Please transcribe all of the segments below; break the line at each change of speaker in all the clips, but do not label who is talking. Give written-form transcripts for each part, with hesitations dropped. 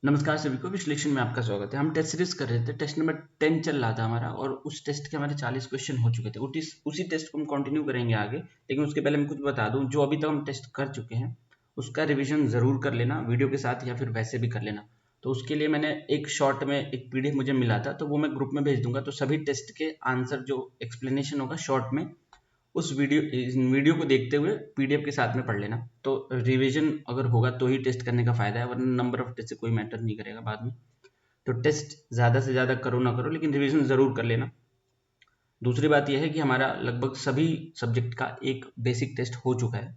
नमस्कार सभी को, विश्लेषण में आपका स्वागत है। हम टेस्ट सीरीज कर रहे थे, टेस्ट नंबर 10 चल रहा था हमारा और उस टेस्ट के हमारे 40 क्वेश्चन हो चुके थे। उसी टेस्ट को हम कंटिन्यू करेंगे आगे, लेकिन उसके पहले मैं कुछ बता दूं। जो अभी तक हम टेस्ट कर चुके हैं उसका रिवीजन जरूर कर लेना, वीडियो के साथ या फिर वैसे भी कर लेना। तो उसके लिए मैंने एक शॉर्ट में एक पीडीएफ मुझे मिला था, तो वो मैं ग्रुप में भेज दूंगा। तो सभी टेस्ट के आंसर जो एक्सप्लेनेशन होगा शॉर्ट में, उस वीडियो को देखते हुए पीडीएफ के साथ में पढ़ लेना। तो रिवीजन अगर होगा तो ही टेस्ट करने का फायदा है, वरना नंबर ऑफ टेस्ट से कोई मैटर नहीं करेगा बाद में। तो टेस्ट ज़्यादा से ज़्यादा करो ना करो, लेकिन रिवीजन ज़रूर कर लेना। दूसरी बात यह है कि हमारा लगभग सभी सब्जेक्ट का एक बेसिक टेस्ट हो चुका है,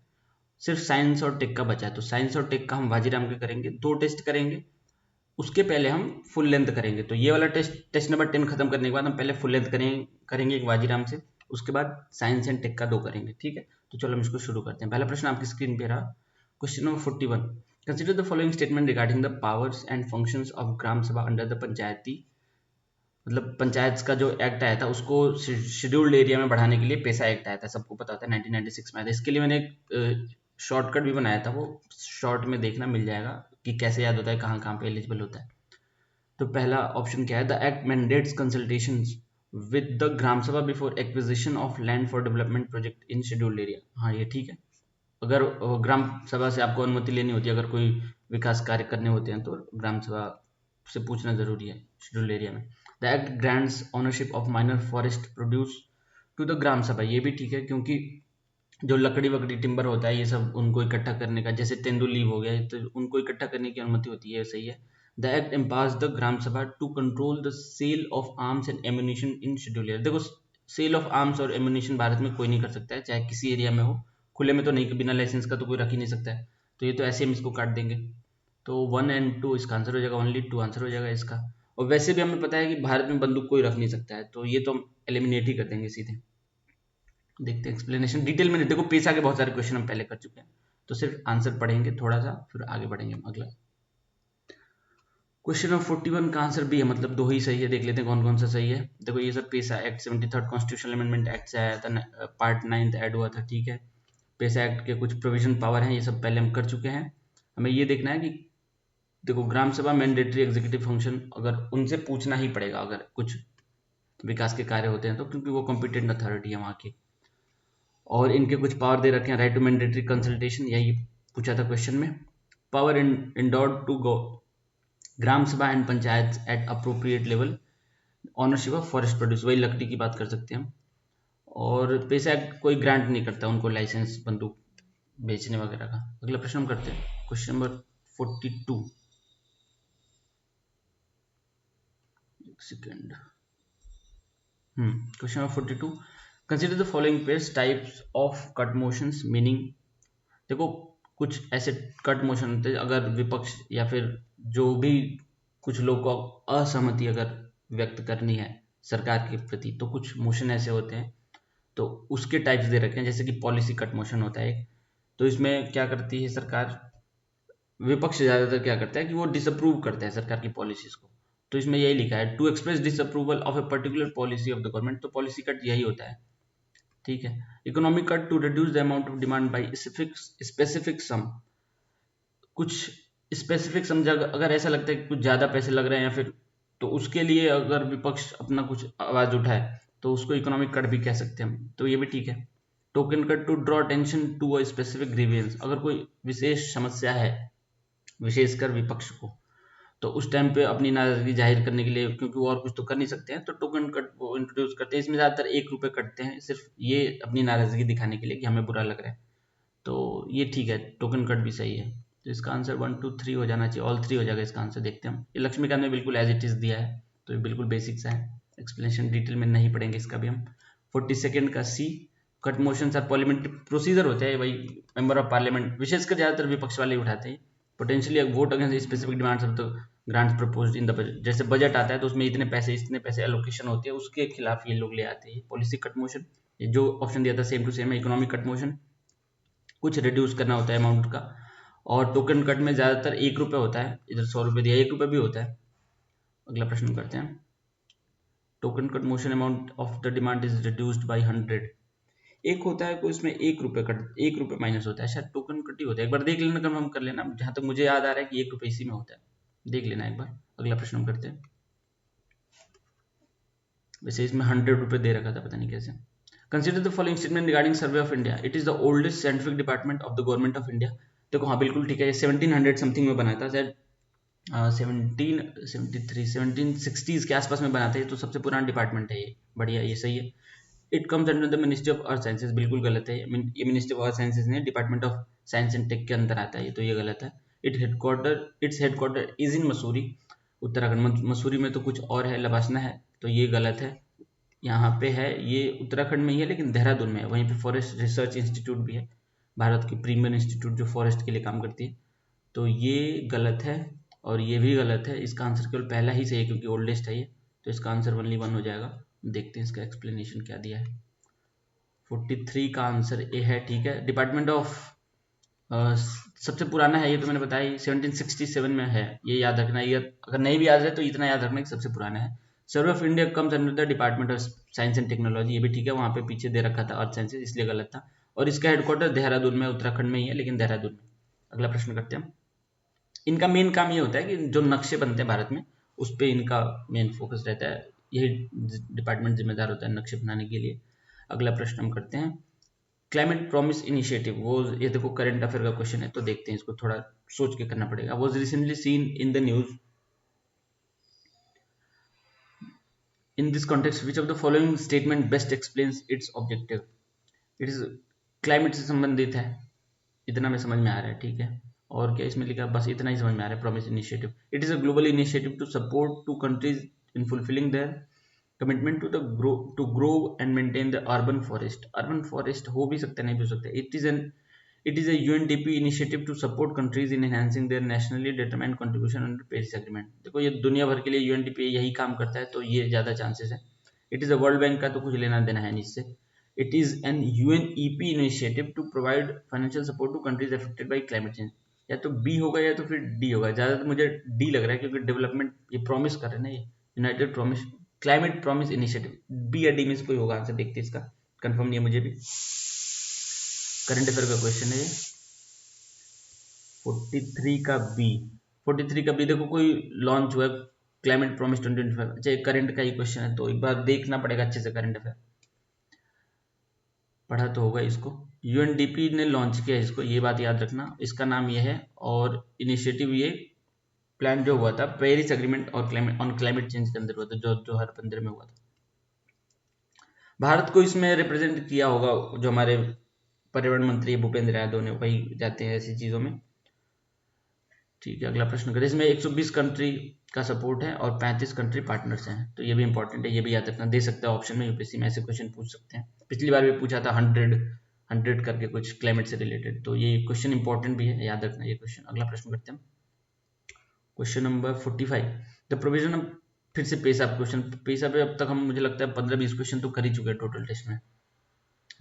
सिर्फ साइंस और टेक का बचा है। तो साइंस और टेक का हम वाजीराम के करेंगे, 2 टेस्ट करेंगे। उसके पहले हम फुल लेंथ करेंगे। तो ये वाला टेस्ट नंबर 10 खत्म करने के बाद हम पहले फुल लेंथ करेंगे एक वाजीराम से, उसके बाद साइंस एंड टेक का 2 करेंगे। ठीक है, तो चलो हम इसको शुरू करते हैं। पहला प्रश्न आपकी स्क्रीन पे रहा, question number 41। Consider the following statement regarding the powers and functions of Gram Sabha under the पंचायती, मतलब पंचायत का जो एक्ट आया था उसको शेड्यूल्ड एरिया में बढ़ाने के लिए पैसा एक्ट आया था, सबको पता होता है 1996 में आया था। इसके लिए मैंने एक शॉर्टकट भी बनाया था, वो शॉर्ट में देखना मिल जाएगा कि कैसे याद होता है, कहाँ कहाँ पे एलिजिबल होता है। तो पहला ऑप्शन क्या है, the act mandates consultation with the gram Sabha before acquisition of land for development project in scheduled area. हाँ, ये ठीक है। अगर ग्राम सभा से आपको अनुमति लेनी होती है, अगर कोई विकास कार्य करने होते हैं, तो ग्राम सभा से पूछना जरूरी है शेड्यूल्ड एरिया में। The act grants ownership of minor forest produce to the ग्राम सभा, ये भी ठीक है, क्योंकि जो लकड़ी वकड़ी टिम्बर होता है ये सब उनको इकट्ठा करने का, जैसे तेंदुलीव हो गया, तो उनको इकट्ठा करने की अनुमति होती है, सही है। The act empowers the gram sabha to control the sale of arms and ammunition in schedule area. देखो, सेल ऑफ आर्म्स और एम्यूनिशन भारत में कोई नहीं कर सकता है, चाहे किसी एरिया में हो। खुले में तो नहीं, बिना लाइसेंस का तो कोई रख ही नहीं सकता है। तो ये तो ऐसे हम इसको काट देंगे। तो 1 एंड 2 इसका आंसर हो जाएगा, ओनली 2 आंसर हो जाएगा इसका। और वैसे भी हमें पता है कि भारत में बंदूक कोई रख नहीं सकता है, तो ये तो हम एलिमिनेट ही कर देंगे सीधे। देखते हैं एक्सप्लेनेशन डिटेल में। देखो, पेशा के बहुत सारे क्वेश्चन हम पहले कर चुके हैं, तो सिर्फ आंसर पढ़ेंगे थोड़ा सा, फिर आगे बढ़ेंगे हम अगला। क्वेश्चन नंबर 41 का आंसर बी है, मतलब 2 ही सही है। देख लेते हैं कौन कौन सा सही है। देखो, ये सब पेशा act 73rd constitutional amendment act से आया था, पार्ट 9 ऐड हुआ था। ठीक है, पेशा एक्ट के कुछ प्रोविजन पावर हैं, ये सब पहले हम कर चुके हैं। हमें ये देखना है कि देखो, ग्राम सभा मैंडेटरी एग्जीक्यूटिव फंक्शन, अगर उनसे पूछना ही पड़ेगा अगर कुछ विकास के कार्य होते हैं तो, क्योंकि वो कॉम्पिटेंट अथॉरिटी है वहाँ की। और इनके कुछ पावर दे रखे हैं, राइट टू मैंडेटरी कंसल्टेशन, यही पूछा था क्वेश्चन में। पावर इंडोर्ड टू गो ग्राम सभा and panchayat eight appropriate level, ownership of forest produce, वही लकड़ी की बात कर सकते हैं हम। और पेशा एक्ट कोई ग्रांट नहीं करता उनको लाइसेंस बंदूक बेचने वगैरह का। अगला प्रश्न हम करते हैं, क्वेश्चन नंबर 42। एक second. Question number 42, consider the following pairs types of cut motions meaning. देखो, कुछ ऐसे कट मोशन होते हैं, अगर विपक्ष या फिर जो भी कुछ लोग को असहमति अगर व्यक्त करनी है सरकार के प्रति, तो कुछ मोशन ऐसे होते हैं, तो उसके टाइप्स दे रखे हैं। जैसे कि पॉलिसी कट मोशन होता है एक, तो इसमें क्या करती है सरकार, विपक्ष ज्यादातर क्या करता है कि वो डिसअप्रूव करता है सरकार की पॉलिसीज को। तो इसमें यही लिखा है, to express disapproval of a particular policy of the government, तो पॉलिसी कट यही होता है। ठीक है। Economic cut, to reduce the amount of demand by specific sum, कुछ स्पेसिफिक समझा, अगर ऐसा लगता है कि कुछ ज्यादा पैसे लग रहे हैं या फिर, तो उसके लिए अगर विपक्ष अपना कुछ आवाज उठाए तो उसको इकोनॉमिक कट भी कह सकते हैं हम, तो ये भी ठीक है। Token cut, to draw attention to a specific grievance, अगर कोई विशेष समस्या है विशेषकर विपक्ष को, तो उस टाइम पे अपनी नाराजगी जाहिर करने के लिए, क्योंकि वो और कुछ तो कर नहीं सकते हैं, तो टोकन कट वो इंट्रोड्यूस करते हैं। इसमें ज्यादातर 1 रुपये कटते हैं, सिर्फ ये अपनी नाराजगी दिखाने के लिए कि हमें बुरा लग रहा है। तो ये ठीक है, टोकन कट भी सही है। तो इसका आंसर 1 2 3 हो जाना चाहिए, ऑल 3 हो जाएगा इसका आंसर। देखते हैं हम, ये लक्ष्मीकांत ने बिल्कुल एज इट इज दिया है, तो ये बिल्कुल बेसिक सा है, एक्सप्लेनेशन डिटेल में नहीं पढ़ेंगे इसका भी हम। 42 का C, cut motion are parliamentary procedure होते हैं, वही मेंबर ऑफ पार्लियामेंट विशेषकर ज्यादातर विपक्ष वाले उठाते हैं। Potentially vote against specific demands of the grants proposed in the budget, जैसे बजट आता है तो उसमें इतने पैसे एलोकेशन होती है, उसके खिलाफ ये लोग ले आते हैं पॉलिसी कट मोशन। जो ऑप्शन दिया था सेम टू सेम है, इकोनॉमिक कट मोशन कुछ रिड्यूस करना होता है अमाउंट का। और टोकन कट में ज्यादातर 1 रुपये होता है, इधर 100 रुपये दिया, 1 रुपये भी होता है। अगला प्रश्न करते हैं, token cut motion amount of the demand is reduced by 100। एक होता है कोई इसमें 1 रुपये माइनस होता है, शायद टोकन कट ही होता है, एक बार देख लेना, कंफर्म कर लेना। जहां तक मुझे याद आ रहा है कि 1 रुपये इसी में होता है, देख लेना एक बार। अगला प्रश्न हम करते हैं। वैसे इसमें 100 रुपये दे रखा था, पता नहीं कैसे। Consider the following statement regarding survey of India, it is the oldest scientific department of the government of India. देखो हाँ बिल्कुल ठीक है, ये 1700 समथिंग में बना था शायद, 1760 के आसपास में बना था। ये तो सबसे पुराना डिपार्टमेंट है ये, बढ़िया, ये सही है। It comes under the ministry of earth sciences, बिल्कुल गलत है ये मिनिस्ट्री ऑफ अर्थ साइंसेज नहीं, department of science and tech के अंदर आता है ये, तो ये गलत है। Its headquarter is in Mussoorie, Uttarakhand. Mussoorie में तो कुछ और है, लबासना है, तो ये गलत है। यहाँ पे है, ये उत्तराखंड में ही है लेकिन देहरादून में है। वहीं पे फॉरेस्ट रिसर्च इंस्टीट्यूट भी है, भारत की प्रीमियर इंस्टीट्यूट जो फॉरेस्ट के लिए काम करती है, तो ये गलत है। और ये भी गलत है, इसका आंसर केवल पहला ही सही है क्योंकि ओल्डेस्ट है ये, तो इसका आंसर ओनली 1 हो जाएगा। देखते हैं इसका एक्सप्लेनेशन क्या दिया है। 43 का आंसर ए है, ठीक है। डिपार्टमेंट ऑफ सबसे पुराना है ये तो मैंने बताया, 1767 में है, ये याद रखना। ये अगर नहीं भी याद है तो इतना याद रखना कि सबसे पुराना है। Survey of India comes under the department of science and technology, ये भी ठीक है, वहाँ पे पीछे दे रखा था अर्थ साइंसेज इसलिए गलत था। और इसका हेडक्वार्टर देहरादून में, उत्तराखंड में ही है लेकिन देहरादून में। अगला प्रश्न करते हैं। इनका मेन काम ये होता है कि जो नक्शे बनते हैं भारत में उस पर इनका मेन फोकस रहता है, यही डिपार्टमेंट जिम्मेदार होता है नक्शे बनाने के लिए। अगला प्रश्न हम करते हैं। क्लाइमेट प्रॉमिस इनिशिएटिव, वो ये देखो करंट अफेयर का क्वेश्चन है तो देखते हैं, इसको थोड़ा सोच के करना पड़ेगा। Was recently seen in the news in this context which of the following statement best explains it's objective. It is climate से संबंधित है, इतना में समझ में आ रहा है, ठीक है। और क्या इसमें लिखा, बस इतना ही समझ में आ रहा है। Promise initiative, it is a global initiative to support to countries in fulfilling their commitment to grow and maintain the urban forest. Urban forest हो भी सकता है, नहीं भी हो सकता है। It is a UNDP initiative to support countries in enhancing their nationally determined contribution under Paris Agreement। देखो ये दुनिया भर के लिए UNDP यही काम करता है, तो ये ज़्यादा चांसेस है। It is a world bank का तो कुछ लेना देना है नहीं इससे। It is an UNEP initiative to provide financial support to countries affected by climate change. या तो बी होगा या तो फिर डी होगा, ज़्यादातर मुझे डी लग रहा है क्योंकि डेवलपमेंट ये प्रॉमिस कर रहे हैं ना, ये united promise climate promise initiative. B या डी में से कोई होगा आंसर, देखते हैं इसका, कंफर्म नहीं है मुझे भी। करंट अफेयर का क्वेश्चन है ये, 43 का बी। 43 का बी देखो कोई लॉन्च हुआ क्लाइमेट प्रॉमिस 2025। अच्छा ये करंट का ही क्वेश्चन है तो एक बार देखना पड़ेगा अच्छे से, करंट अफेयर पढ़ा तो होगा इसको। यूएनडीपी ने लॉन्च किया इसको, ये बात याद रखना, इसका नाम ये है। और इनिशिएटिव ये प्लान जो हुआ था पेरिस एग्रीमेंट और क्लाइमेट चेंज के अंदर हुआ था, जो 2015 में हुआ था। भारत को इसमें रिप्रेजेंट किया होगा जो हमारे पर्यावरण मंत्री भूपेंद्र यादव ने, वही जाते हैं ऐसी चीज़ों में, ठीक है। अगला प्रश्न करें। इसमें 120 कंट्री का सपोर्ट है और 35 कंट्री पार्टनर्स हैं, तो ये भी इंपॉर्टेंट है, ये भी याद रखना। दे सकता है ऑप्शन में, यूपीएससी में ऐसे क्वेश्चन पूछ सकते हैं। पिछली बार भी पूछा था 100 करके कुछ क्लाइमेट से रिलेटेड, तो ये क्वेश्चन इंपॉर्टेंट भी है, याद रखना ये क्वेश्चन। अगला प्रश्न करते हैं, question number 45। The provision of, फिर से पेशा क्वेश्चन। पेशा पे अब तक हम मुझे लगता है 15-20 क्वेश्चन तो कर ही चुके हैं टोटल टेस्ट में।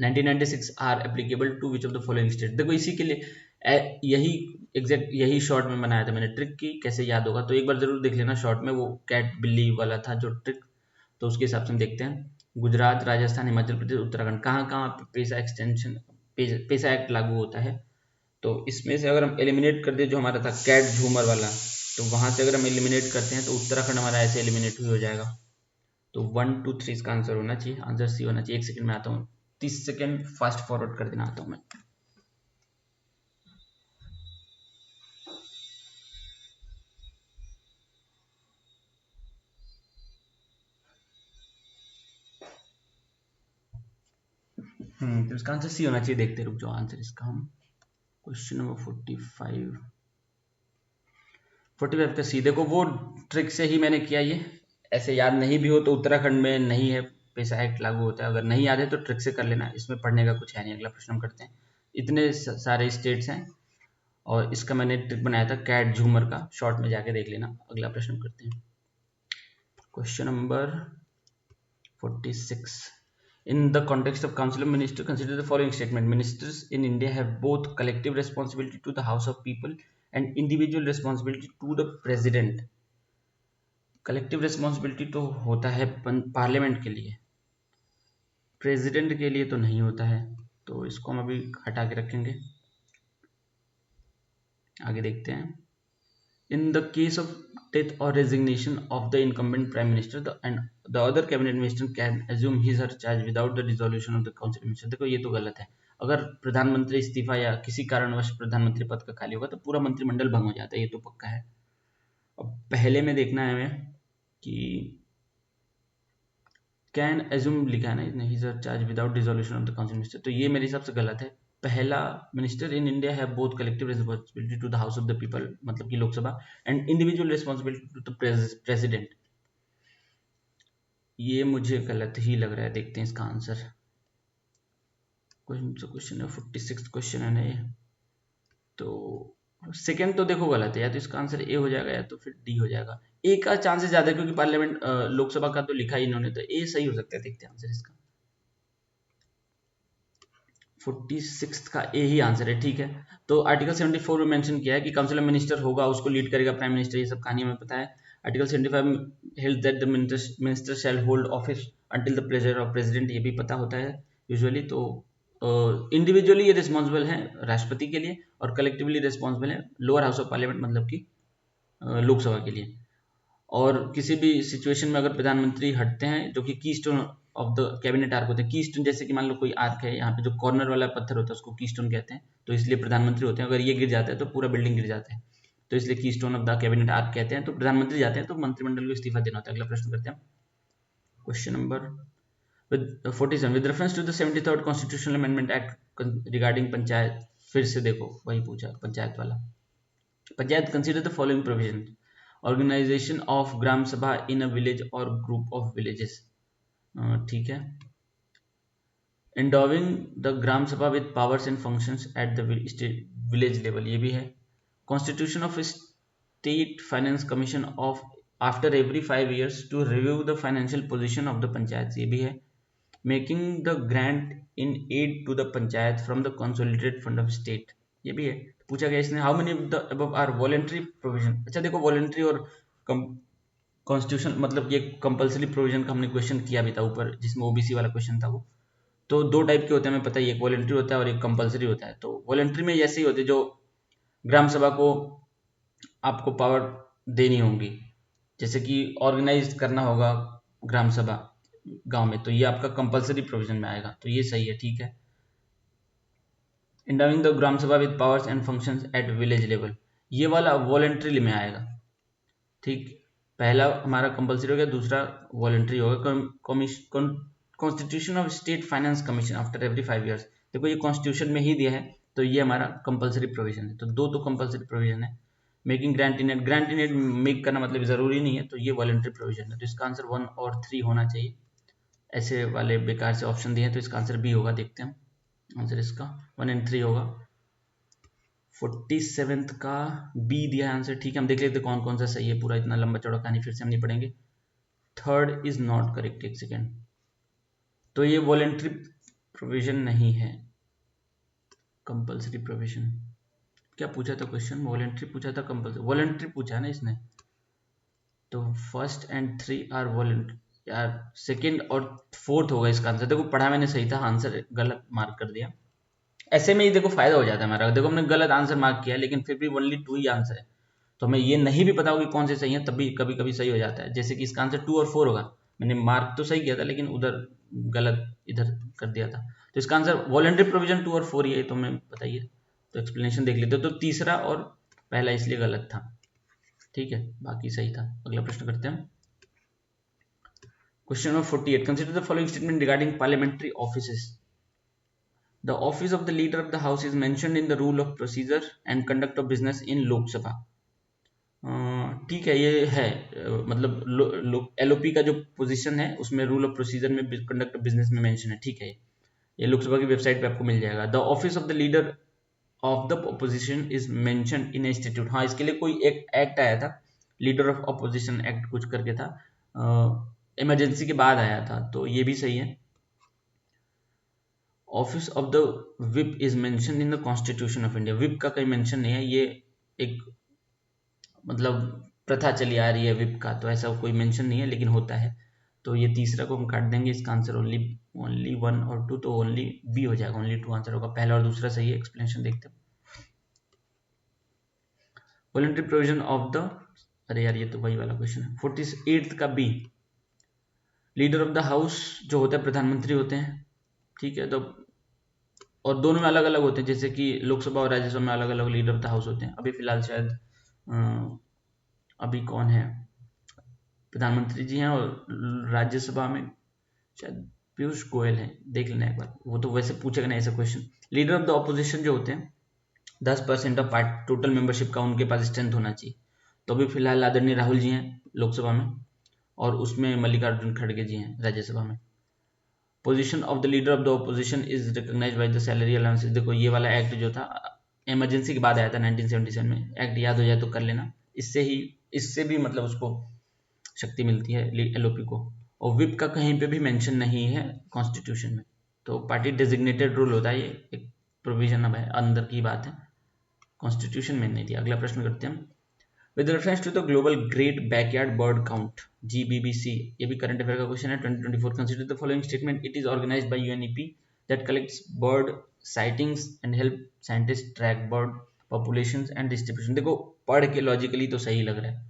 1996 are applicable to which of the following state. देखो इसी के लिए यही एग्जैक्ट यही शॉर्ट में बनाया था मैंने ट्रिक की, कैसे याद होगा तो एक बार जरूर देख लेना शॉर्ट में, वो कैट बिल्ली वाला था जो ट्रिक, तो उसके हिसाब से हम देखते हैं। गुजरात, राजस्थान, हिमाचल प्रदेश, उत्तराखंड, कहाँ कहाँ पैसा एक्सटेंशन पैसा एक्ट लागू होता है। तो इसमें से अगर हम एलिमिनेट कर दे जो हमारा था कैट झूमर वाला, तो वहां से अगर हम एलिमिनेट करते हैं तो उत्तराखंड हमारा ऐसे एलिमिनेट हो जाएगा। तो 1 2 3 इसका आंसर होना चाहिए, आंसर सी होना चाहिए। 1 सेकंड में आता हूँ, 30 सेकंड फास्ट फॉरवर्ड कर देना आता हूँ मैं। तो इसका आंसर सी होना चाहिए, देखते रुक जाओ आंसर इसका हम। क्वेश्चन नंबर 45 का सी। देखो वो ट्रिक से ही मैंने किया, ये ऐसे याद नहीं भी हो तो उत्तराखंड में नहीं है पैसा एक्ट लागू होता है, अगर नहीं याद है तो ट्रिक से कर लेना, इसमें पढ़ने का कुछ है नहीं। अगला प्रश्न हम करते हैं। इतने सारे स्टेट्स हैं और इसका मैंने ट्रिक बनाया था कैट झूमर का, शॉर्ट में जाके देख लेना। अगला प्रश्न करते हैं, question number 46। In the context of Council of Ministers, consider the following statement. Ministers in India have both collective responsibility to the House of People and individual responsibility to the President. Collective responsibility तो होता है parliament के लिए, president के लिए तो नहीं होता है, तो इसको हम अभी हटा के रखेंगे। आगे देखते हैं। In the case of death or resignation of the incumbent prime minister and the other cabinet minister can assume his or her charge without the dissolution of the council minister। देखो ये तो गलत है। अगर प्रधानमंत्री इस्तीफा या किसी कारणवश प्रधानमंत्री पद का खाली होगा तो पूरा मंत्रिमंडल भंग हो जाता है, ये तो पक्का है। अब पहले में देखना है हमें कि कैन एज्यूम लिखा है ना इसने, हिज और charge without dissolution of the council minister, तो ये मेरे हिसाब से गलत है। पहला, minister in India have both collective responsibility to the house of the people, मतलब कि Lok Sabha, and individual responsibility to the president. ये मुझे गलत ही लग रहा है, देखते हैं इसका आंसर। क्वेश्चन है 46 क्वेश्चन है ना ये, तो सेकंड तो देखो गलत है, या तो इसका आंसर ए हो जाएगा या तो फिर डी हो जाएगा। ए का चांसेस ज्यादा है क्योंकि पार्लियामेंट लोकसभा का तो लिखा ही इन्होंने, तो ए सही हो सकता है। देखते हैं आंसर इसका, 46 का ए ही आंसर है, ठीक है। तो आर्टिकल 74 में मेंशन किया है कि काउंसिल ऑफ मिनिस्टर होगा, उसको लीड करेगा प्राइम मिनिस्टर, ये सब कहानी हमें पता है। Article 75 held that the minister shall hold office until the pleasure of president, ये भी पता होता है यूजुअली। तो इंडिविजुअली ये रिस्पॉन्सिबल है राष्ट्रपति के लिए और कलेक्टिवली रिस्पॉन्सिबल है लोअर हाउस ऑफ पार्लियामेंट, मतलब कि लोकसभा के लिए। और किसी भी सिचुएशन में अगर प्रधानमंत्री हटते हैं, जो कि की stone of the cabinet arc होते हैं, की स्टोन जैसे कि मान लो कोई आर्क है, यहाँ पे जो कॉर्नर वाला पत्थर होता है उसको की स्टोन कहते हैं, तो इसलिए प्रधानमंत्री होते हैं। अगर ये गिर जाता है तो पूरा बिल्डिंग गिर जाता है, तो इसलिए की stone of the cabinet arc कहते हैं। तो प्रधानमंत्री जाते हैं तो मंत्रिमंडल को इस्तीफा देना होता है। अगला प्रश्न करते हैं, question number 47 with reference to the 73rd constitutional amendment act regarding panchayat, फिर से देखो वही पूछा पंचायत वाला। Panchayat consider the following provision, organization of Gram Sabha in a village और ग्रुप ऑफ विलेजेस, ठीक है। Endowing the gram Sabha with powers and functions at the village level, ये भी है। Constitution of state finance commission of after every 5 years to review the financial position of the panchayat, ये भी है। Making the grant in aid to the panchayat from the consolidated fund of state, ये भी है। पूछा गया इसने, how many of the above are voluntary provision. अच्छा देखो, वॉलेंट्री और कॉन्स्टिट्यूशन मतलब ये कंपलसरी प्रोविजन का हमने क्वेश्चन किया भी था ऊपर, जिसमें ओबीसी वाला क्वेश्चन था वो। तो दो टाइप के होते हैं, हमें पता ही है, एक वॉलेंट्री होता है और एक कंपलसरी होता है। तो वॉलेंट्री में ऐसे ही होते हैं जो ग्राम सभा को आपको पावर देनी होगी, जैसे कि ऑर्गेनाइज करना होगा ग्राम सभा गांव में, तो ये आपका कंपलसरी प्रोविजन में आएगा, तो ये सही है, ठीक है। एंडाविंग the gram Sabha with powers and functions at village level, ये वाला वॉलेंट्री में आएगा, ठीक। पहला हमारा कंपलसरी हो गया, दूसरा वॉलेंट्री होगा। Constitution of state finance commission after every 5 years, देखो ये कॉन्स्टिट्यूशन में ही दिया है, तो ये हमारा कंपलसरी प्रोविजन है। तो दो तो कंपलसरी प्रोविजन है। Making grant in aid, grant in aid make करना मतलब जरूरी नहीं है, तो ये वॉलेंट्री प्रोविजन है। तो इसका आंसर 1 और 3 होना चाहिए। ऐसे वाले बेकार से ऑप्शन दिए हैं, तो इसका आंसर बी होगा। देखते हैं आंसर इसका 1 और 3 होगा। 47th का बी दिया है आंसर, ठीक है। हम देख लेते कौन कौन सा सही है, पूरा इतना लंबा चौड़ा कहानी फिर से हम नहीं पढ़ेंगे। थर्ड इज नॉट करेक्ट, एक सेकेंड, तो ये वॉलेंट्री प्रोविजन नहीं है, कंपलसरी प्रोविजन। क्या पूछा था क्वेश्चन, वॉलेंट्री पूछा था कंपलसरी, वॉलेंट्री पूछा ना इसने, तो 1st and 3 आर वॉलेंट्री, यार 2nd और 4th होगा इसका आंसर। देखो पढ़ा मैंने सही था, आंसर गलत मार्क कर दिया। ऐसे में ही देखो फायदा हो जाता है हमारा, देखो हमने गलत आंसर मार्क किया लेकिन फिर भी ओनली 2 ही आंसर है, तो हमें ये नहीं भी पता होगा कौन से सही है, तब भी कभी कभी सही हो जाता है। जैसे कि इसका आंसर 2 और 4 होगा, मैंने मार्क तो सही किया था लेकिन उधर गलत इधर कर दिया था। तो इसका आंसर वॉलेंट्री प्रोविजन 2 और 4 ही है, तो हमें पता ही है। तो एक्सप्लेनेशन देख लेते, तो तीसरा और पहला इसलिए गलत था, ठीक है, बाकी सही था। अगला प्रश्न करते हैं, question number 48, consider the following statement regarding parliamentary offices. The office of the leader of the house is mentioned in the rule of procedure and conduct of business in Lok Sabha. ठीक है, ये है मतलब LOP का जो position है उसमें rule of procedure में कंडक्ट ऑफ बिजनेस में मेंशन है, ठीक है। ये लोकसभा की वेबसाइट पे आपको मिल जाएगा। The office of the leader of the opposition is mention in institute, हाँ इसके लिए कोई एक एक्ट आया था, लीडर ऑफ ऑपोजिशन एक्ट कुछ करके था, इमरजेंसी के बाद आया था, तो ये भी सही है। Office of the whip is mention in the constitution of India, whip का कहीं मेंशन नहीं है, ये एक मतलब प्रथा चली आ रही है विप का, तो ऐसा कोई मेंशन नहीं है लेकिन होता है। तो ये तीसरा को हम काट देंगे, इसका आंसर ओनली 1 और 2, तो ओनली बी हो जाएगा, ओनली 2 आंसर होगा, पहला और दूसरा सही है। एक्सप्लेनेशन देखते हैं, वॉलंटरी प्रोविजन ऑफ द अरे यार ये तो वही वाला क्वेश्चन है। 48th का B, leader of the house जो होता है प्रधानमंत्री होते हैं, ठीक है। तो और दोनों में अलग अलग होते हैं, जैसे कि लोकसभा और राज्यसभा में अलग अलग लीडर ऑफ द हाउस होते हैं। अभी फिलहाल शायद अभी कौन है, प्रधानमंत्री जी हैं, और राज्यसभा में शायद पीयूष गोयल है, देख लेना एक बार, वो तो वैसे पूछेगा ना ऐसा question. Leader of the opposition जो होते हैं 10% ऑफ टोटल मेंबरशिप का उनके पास स्ट्रेंथ होना चाहिए। तो अभी फिलहाल आदरणीय राहुल जी हैं लोकसभा में, और उसमें मल्लिकार्जुन खड़गे जी हैं राज्यसभा में। Position of the leader of the opposition is recognised by the salary allowances. देखो ये वाला एक्ट जो था इमरजेंसी के बाद आया था 1977 में, एक्ट याद हो जाए तो कर लेना। इससे भी मतलब उसको शक्ति मिलती है एलओपी को। और विप का कहीं पे भी मेंशन नहीं है कॉन्स्टिट्यूशन में, तो पार्टी डेजिग्नेटेड रूल होता है, ये एक प्रोविजन अब है, अंदर की बात है, कॉन्स्टिट्यूशन में नहीं दिया। अगला प्रश्न करते हैं। With reference to the global great backyard bird count GBBC, ये भी करंट अफेयर का क्वेश्चन है 2024, consider the following statement, it is organised by UNEP that collects bird sightings and help scientist track bird populations and distribution. देखो पढ़ के logically तो सही लग रहा है,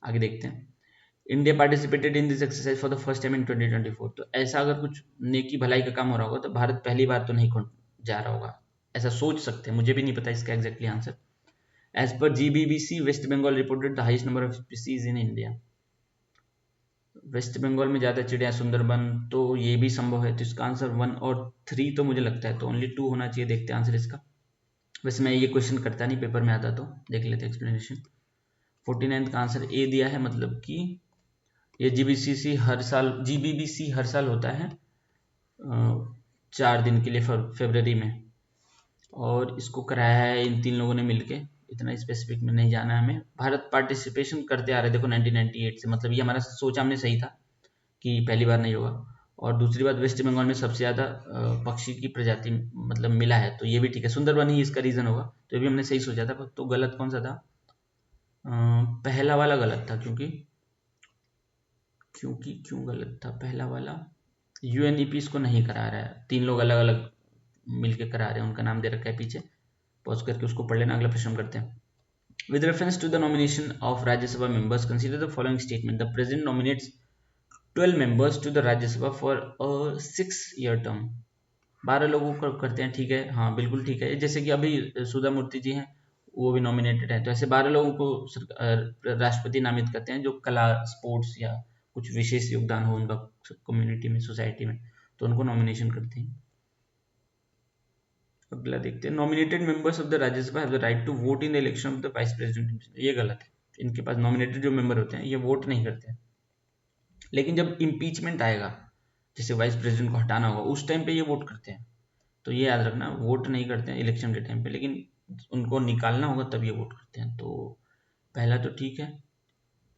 आगे देखते हैं। India participated in this exercise for the first time in 2024। तो ऐसा अगर कुछ नेकी भलाई का काम हो रहा होगा तो भारत पहली बार तो नहीं जा रहा होगा, ऐसा सोच सकते हैं, मुझे भी नहीं पता इसका exactly answer. As per GBBC, West Bengal reported the highest number of species in India. West Bengal में ज़्यादा चिड़िया, सुंदरबन, तो ये भी संभव है। तो इसका आंसर 1 और 3 तो मुझे लगता है, तो ओनली 2 होना चाहिए। देखते हैं आंसर इसका। वैसे मैं ये क्वेश्चन करता नहीं, पेपर में आता तो देख लेते एक्सप्लेनेशन। 49 का आंसर ए दिया है, मतलब कि ये GBBC हर साल होता है 4 दिन के लिए फरवरी में, और इसको कराया है इन 3 लोगों ने मिलके। इतना स्पेसिफिक में नहीं जाना है हमें। भारत पार्टिसिपेशन करते आ रहे देखो 1998 से, मतलब ये हमारा सोच हमने सही था कि पहली बार नहीं होगा। और दूसरी बात, वेस्ट बंगाल में सबसे ज़्यादा पक्षी की प्रजाति मतलब मिला है, तो ये भी ठीक है। सुंदरबन ही इसका रीज़न होगा, तो ये भी हमने सही सोचा था। तो गलत कौन सा था? पहला वाला गलत था, क्यों गलत था पहला वाला? यूएनईपी इसको नहीं करा रहा है, 3 लोग अलग अलग मिलके करा रहे हैं, उनका नाम दे रखा है पीछे, पॉज करके उसको पढ़ लेना। अगला प्रश्न करते हैं। With reference to the nomination of Rajya Sabha members, consider the following statement. The President nominates 12 members to the Rajya Sabha for a 6-year term. 12 लोगों को करते हैं, ठीक है, हाँ बिल्कुल ठीक है। जैसे कि अभी सुधा मूर्ति जी हैं, वो भी नॉमिनेटेड है, तो ऐसे 12 लोगों को राष्ट्रपति नामित करते हैं जो कला, स्पोर्ट्स या कुछ विशेष योगदान हो उनका कम्युनिटी में, सोसाइटी में, तो उनको नॉमिनेशन करते हैं। अगला देखते हैं। Nominated members of the Rajya Sabha have the right to vote in the election of the vice president. ये गलत है, इनके पास नॉमिनेटेड जो मेंबर होते हैं ये वोट नहीं करते हैं। लेकिन जब इम्पीचमेंट आएगा, जैसे वाइस प्रेसिडेंट को हटाना होगा, उस टाइम पे ये वोट करते हैं। तो ये याद रखना, वोट नहीं करते हैं इलेक्शन के टाइम पे, लेकिन उनको निकालना होगा तब ये वोट करते हैं। तो पहला तो ठीक है,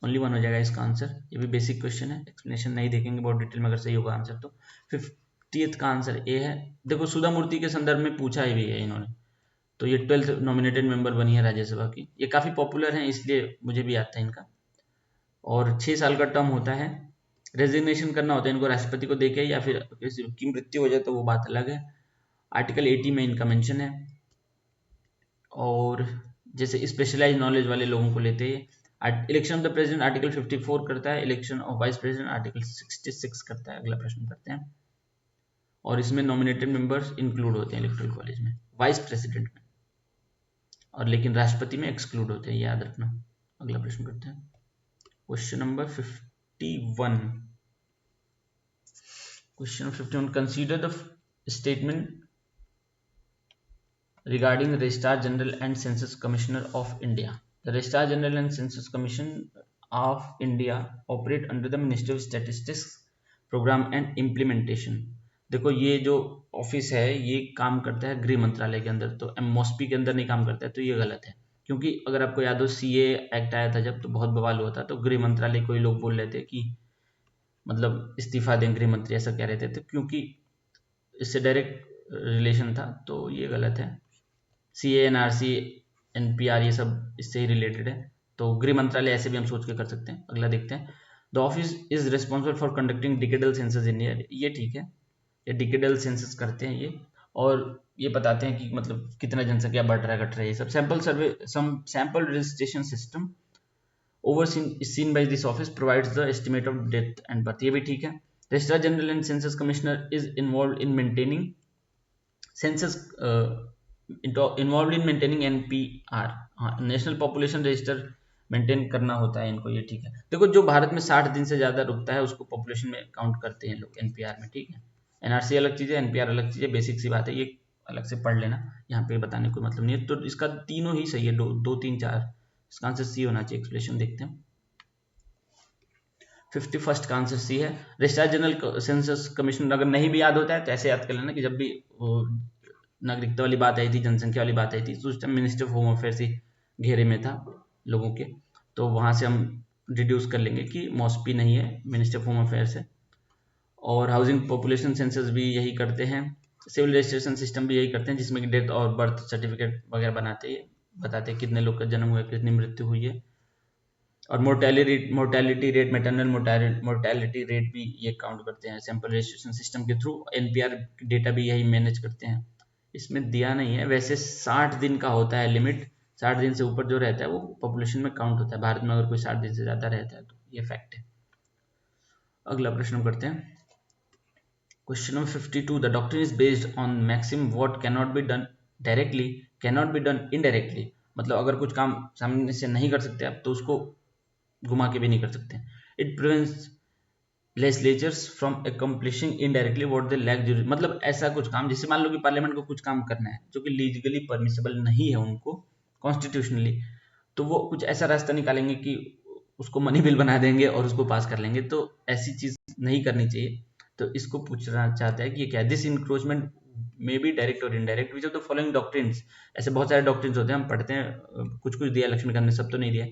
ओनली 1 हो जाएगा इसका आंसर। ये भी बेसिक क्वेश्चन है, एक्सप्लेनेशन नहीं देखेंगे बहुत डिटेल में, अगर सही होगा आंसर तो। 50th का आंसर ए है। देखो सुधा मूर्ति के संदर्भ में पूछा ही भी है इन्होंने, तो ये 12th नॉमिनेटेड मेंबर बनी है राज्यसभा की। ये काफ़ी पॉपुलर हैं, इसलिए मुझे भी आता है इनका। और 6 साल का टर्म होता है। रेजिग्नेशन करना होता है इनको राष्ट्रपति को देके, या फिर किसी की मृत्यु हो जाए तो वो बात अलग है। आर्टिकल 80 में इनका मेंशन है। और जैसे स्पेशलाइज नॉलेज वाले लोगों को लेते हैं। Election of the president article 54 करता है, election of vice president article 66 करता है। अगला प्रश्न करते हैं। और इसमें नॉमिनेटेड मेंबर्स इंक्लूड होते हैं इलेक्टोरल कॉलेज में, वाइस प्रेसिडेंट में, और लेकिन राष्ट्रपति में एक्सक्लूड होते हैं, याद रखना। अगला प्रश्न करते हैं। Question number 51। Question 51, consider the statement regarding the Registrar General and Census Commissioner of India. The Registrar General and Census Commission of India operate under the Ministry of Statistics Program and Implementation. देखो ये जो office है ये काम करता है गृह मंत्रालय के अंदर, तो एमओएसपी के अंदर नहीं काम करता है, तो ये गलत है। क्योंकि अगर आपको याद हो सीए एक्ट आया था जब, तो बहुत बवाल हुआ था, तो गृह मंत्रालय को ही लोग बोल रहे थे कि मतलब इस्तीफा दें गृह मंत्री, ऐसा कह रहे थे, तो क्योंकि इससे डायरेक्ट रिलेशन था, तो ये गलत है। CANRC NPR ये सब इससे ही रिलेटेड है, तो गृह मंत्रालय ऐसे भी हम सोच के कर सकते हैं। अगला देखते हैं। The office is responsible for conducting decadal census in India. ये ठीक है, ये डिकेडल सेंसस करते हैं ये, और ये बताते हैं कि मतलब कितना जनसंख्या बढ़ रहा है घट रहा है, ये सब। Sample survey sample registration system overseen by this office provides the estimate of death and birth, ये भी ठीक है. Registrar General and Census Commissioner is involved in maintaining census involved in maintaining NPR, हाँ नेशनल पॉपुलेशन रजिस्टर मेंटेन करना होता है इनको, ये ठीक है. देखो जो भारत में 60 दिन से ज़्यादा रुकता है उसको पॉपुलेशन में काउंट करते हैं लोग एनपीआर में, ठीक है. एनआरसी अलग चीज़ है, एनपीआर अलग चीज़ है, बेसिक सी बात है, ये अलग से पढ़ लेना, यहाँ पे बताने कोई मतलब नहीं है. तो इसका तीनों ही सही है, दो तीन चार, इसका आंसर सी होना चाहिए. एक्सप्लेनेशन देखते हैं. 51st का आंसर सी है. रजिस्ट्रार जनरल सेंसस कमीशन अगर नहीं भी याद होता है तो ऐसे याद कर लेना कि जब भी नागरिकता वाली बात आई थी, जनसंख्या वाली बात आई थी, तो उस time minister of home affairs ही घेरे में था लोगों के, तो वहाँ से हम डिड्यूस कर लेंगे कि मॉस्पी नहीं है, मिनिस्टर ऑफ होम अफेयर्स है. और हाउसिंग पॉपुलेशन सेंसस भी यही करते हैं, सिविल रजिस्ट्रेशन सिस्टम भी यही करते हैं, जिसमें कि डेथ और बर्थ सर्टिफिकेट वगैरह बताते हैं कितने लोग का जन्म हुआ है, कितनी मृत्यु हुई है. और mortality rate, maternal mortality rate भी ये काउंट करते हैं सैंपल रजिस्ट्रेशन सिस्टम के थ्रू. एनपीआर डेटा भी यही मैनेज करते हैं. इसमें दिया नहीं है वैसे, 60 दिन का होता है लिमिट, 60 दिन से ऊपर जो रहता है वो पॉपुलेशन में काउंट होता है. भारत में अगर कोई 60 दिन से ज़्यादा रहता है तो ये फैक्ट है. अगला प्रश्न करते हैं. Question number 52. The doctrine is based on maxim what cannot be done directly cannot be done indirectly. मतलब अगर कुछ काम सामने से नहीं कर सकते आप तो उसको घुमा के भी नहीं कर सकते. It prevents legislatures from accomplishing indirectly what they lack, मतलब ऐसा कुछ काम, जैसे मान लो कि पार्लियामेंट को कुछ काम करना है जो कि लीगली परमिसेबल नहीं है उनको कॉन्स्टिट्यूशनली, तो वो कुछ ऐसा रास्ता निकालेंगे कि उसको मनी बिल बना देंगे और उसको पास कर लेंगे. तो ऐसी चीज नहीं करनी चाहिए. तो इसको पूछना चाहता है कि ये क्या है. This encroachment may be direct और indirect which of the following doctrines. ऐसे बहुत सारे डॉक्ट्रिन्स होते हैं, हम पढ़ते हैं, कुछ कुछ दिया लक्ष्मीकांत ने, सब तो नहीं दिया.